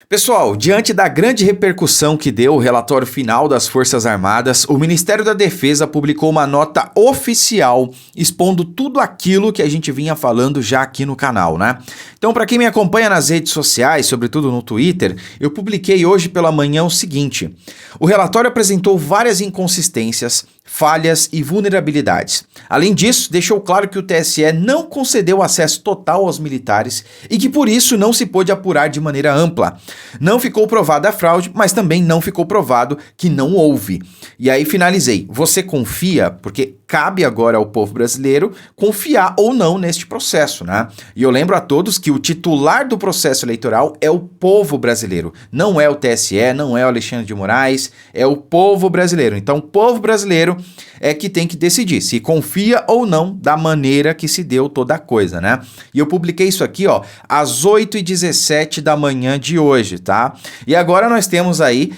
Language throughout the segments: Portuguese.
Pessoal, diante da grande repercussão que deu o relatório final das Forças Armadas, o Ministério da Defesa publicou uma nota oficial expondo tudo aquilo que a gente vinha falando já aqui no canal, né? Então, para quem me acompanha nas redes sociais, sobretudo no Twitter, eu publiquei hoje pela manhã o seguinte: o relatório apresentou várias inconsistências, falhas e vulnerabilidades. Além disso, deixou claro que o TSE não concedeu acesso total aos militares e que por isso não se pôde apurar de maneira ampla. Não ficou provada a fraude, mas também não ficou provado que não houve. E aí finalizei. Você confia? Porque cabe agora ao povo brasileiro confiar ou não neste processo, né? E eu lembro a todos que o titular do processo eleitoral é o povo brasileiro. Não é o TSE, não é o Alexandre de Moraes, é o povo brasileiro. Então, o povo brasileiro é que tem que decidir se confia ou não da maneira que se deu toda a coisa, né? E eu publiquei isso aqui, ó, às 8h17 da manhã de hoje, tá? E agora nós temos aí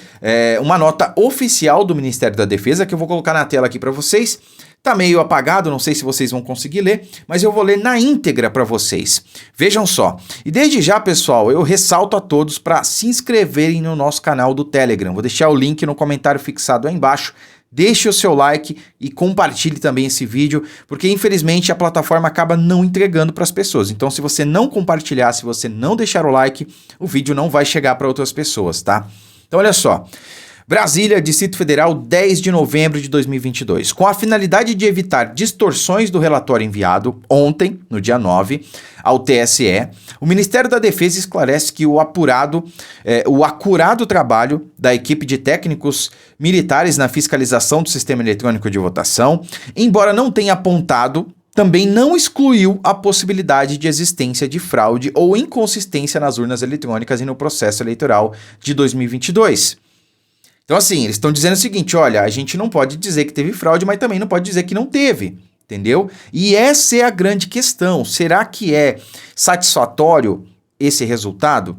uma nota oficial do Ministério da Defesa que eu vou colocar na tela aqui para vocês. Tá meio apagado, não sei se vocês vão conseguir ler, mas eu vou ler na íntegra para vocês. Vejam só. E desde já, pessoal, eu ressalto a todos para se inscreverem no nosso canal do Telegram. Vou deixar o link no comentário fixado aí embaixo. Deixe o seu like e compartilhe também esse vídeo, porque infelizmente a plataforma acaba não entregando para as pessoas. Então, se você não compartilhar, se você não deixar o like, o vídeo não vai chegar para outras pessoas, tá? Então, olha só. Brasília, Distrito Federal, 10 de novembro de 2022. Com a finalidade de evitar distorções do relatório enviado ontem, no dia 9, ao TSE, o Ministério da Defesa esclarece que o acurado trabalho da equipe de técnicos militares na fiscalização do sistema eletrônico de votação, embora não tenha apontado, também não excluiu a possibilidade de existência de fraude ou inconsistência nas urnas eletrônicas e no processo eleitoral de 2022. Então, assim, eles estão dizendo o seguinte: olha, a gente não pode dizer que teve fraude, mas também não pode dizer que não teve, entendeu? E essa é a grande questão. Será que é satisfatório esse resultado?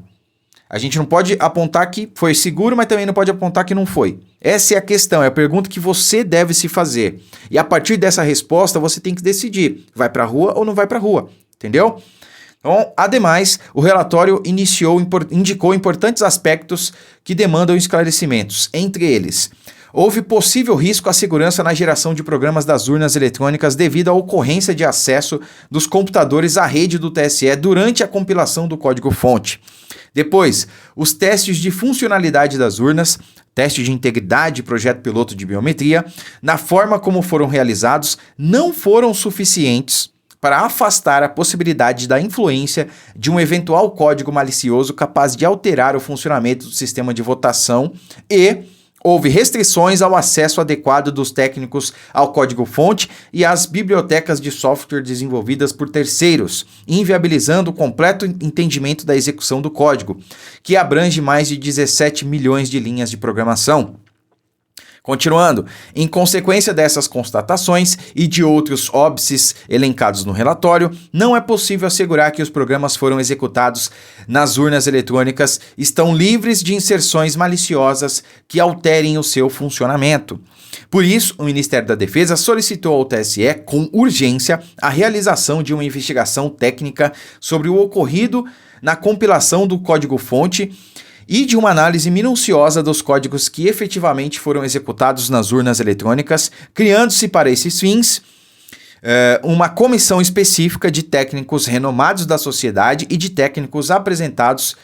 A gente não pode apontar que foi seguro, mas também não pode apontar que não foi. Essa é a questão, é a pergunta que você deve se fazer. E a partir dessa resposta, você tem que decidir: vai para a rua ou não vai para a rua, entendeu? Então, ademais, o relatório indicou importantes aspectos que demandam esclarecimentos. Entre eles, houve possível risco à segurança na geração de programas das urnas eletrônicas devido à ocorrência de acesso dos computadores à rede do TSE durante a compilação do código-fonte. Depois, os testes de funcionalidade das urnas, teste de integridade e projeto piloto de biometria, na forma como foram realizados, não foram suficientes para afastar a possibilidade da influência de um eventual código malicioso capaz de alterar o funcionamento do sistema de votação e houve restrições ao acesso adequado dos técnicos ao código-fonte e às bibliotecas de software desenvolvidas por terceiros, inviabilizando o completo entendimento da execução do código, que abrange mais de 17 milhões de linhas de programação. Continuando, em consequência dessas constatações e de outros óbices elencados no relatório, não é possível assegurar que os programas foram executados nas urnas eletrônicas estão livres de inserções maliciosas que alterem o seu funcionamento. Por isso, o Ministério da Defesa solicitou ao TSE, com urgência, a realização de uma investigação técnica sobre o ocorrido na compilação do código-fonte e de uma análise minuciosa dos códigos que efetivamente foram executados nas urnas eletrônicas, criando-se para esses fins uma comissão específica de técnicos renomados da sociedade e de técnicos representantes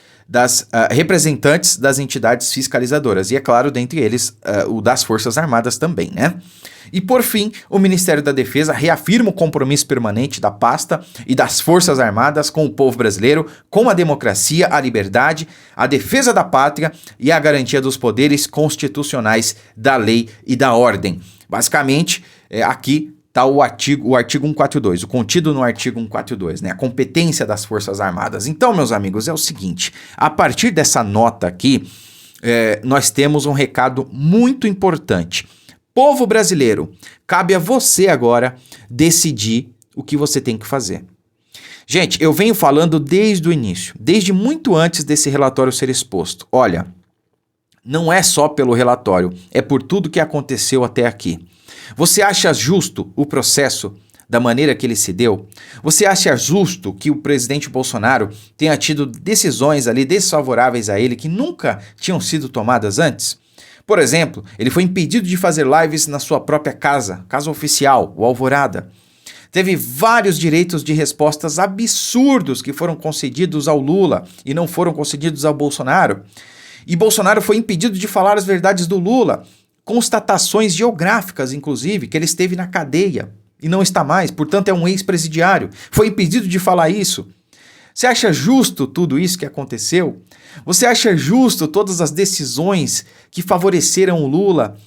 das entidades fiscalizadoras. E, é claro, dentre eles, o das Forças Armadas também, né? E, por fim, o Ministério da Defesa reafirma o compromisso permanente da pasta e das Forças Armadas com o povo brasileiro, com a democracia, a liberdade, a defesa da pátria e a garantia dos poderes constitucionais da lei e da ordem. Basicamente, aqui está o artigo 142, o contido no artigo 142, né? A competência das Forças Armadas. Então, meus amigos, é o seguinte: a partir dessa nota aqui, nós temos um recado muito importante. Povo brasileiro, cabe a você agora decidir o que você tem que fazer. Gente, eu venho falando desde o início, desde muito antes desse relatório ser exposto. Olha, não é só pelo relatório, é por tudo que aconteceu até aqui. Você acha justo o processo da maneira que ele se deu? Você acha justo que o presidente Bolsonaro tenha tido decisões ali desfavoráveis a ele que nunca tinham sido tomadas antes? Por exemplo, ele foi impedido de fazer lives na sua própria casa oficial, o Alvorada. Teve vários direitos de respostas absurdos que foram concedidos ao Lula e não foram concedidos ao Bolsonaro. E Bolsonaro foi impedido de falar as verdades do Lula, constatações geográficas, inclusive, que ele esteve na cadeia e não está mais, portanto é um ex-presidiário. Foi impedido de falar isso. Você acha justo tudo isso que aconteceu? Você acha justo todas as decisões que favoreceram o Lula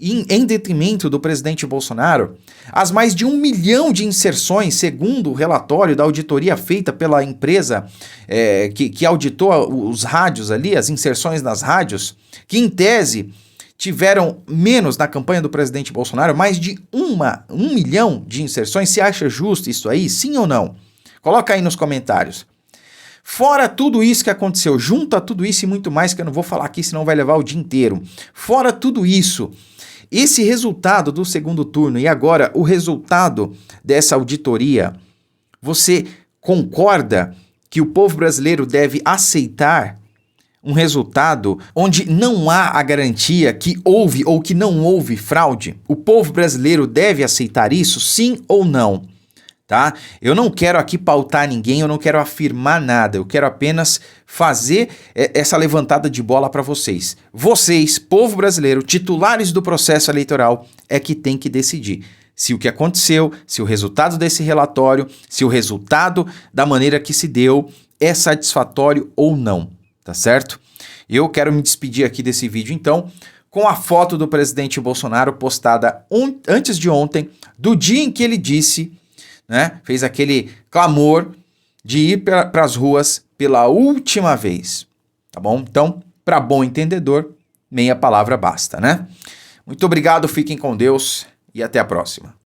em detrimento do presidente Bolsonaro? As mais de 1 milhão de inserções, segundo o relatório da auditoria feita pela empresa que auditou os rádios ali, as inserções nas rádios, que em tese tiveram menos na campanha do presidente Bolsonaro, mais de 1 milhão de inserções. Você acha justo isso aí? Sim ou não? Coloca aí nos comentários. Fora tudo isso que aconteceu, junto a tudo isso e muito mais que eu não vou falar aqui, senão vai levar o dia inteiro. Fora tudo isso, esse resultado do segundo turno e agora o resultado dessa auditoria, você concorda que o povo brasileiro deve aceitar um resultado onde não há a garantia que houve ou que não houve fraude? O povo brasileiro deve aceitar isso, sim ou não? Tá? Eu não quero aqui pautar ninguém, eu não quero afirmar nada, eu quero apenas fazer essa levantada de bola para vocês. Vocês, povo brasileiro, titulares do processo eleitoral, é que tem que decidir se o que aconteceu, se o resultado desse relatório, se o resultado da maneira que se deu é satisfatório ou não, tá certo? Eu quero me despedir aqui desse vídeo então com a foto do presidente Bolsonaro postada antes de ontem, do dia em que ele disse, né, fez aquele clamor de ir para as ruas pela última vez, tá bom? Então, para bom entendedor, meia palavra basta, né? Muito obrigado, fiquem com Deus e até a próxima.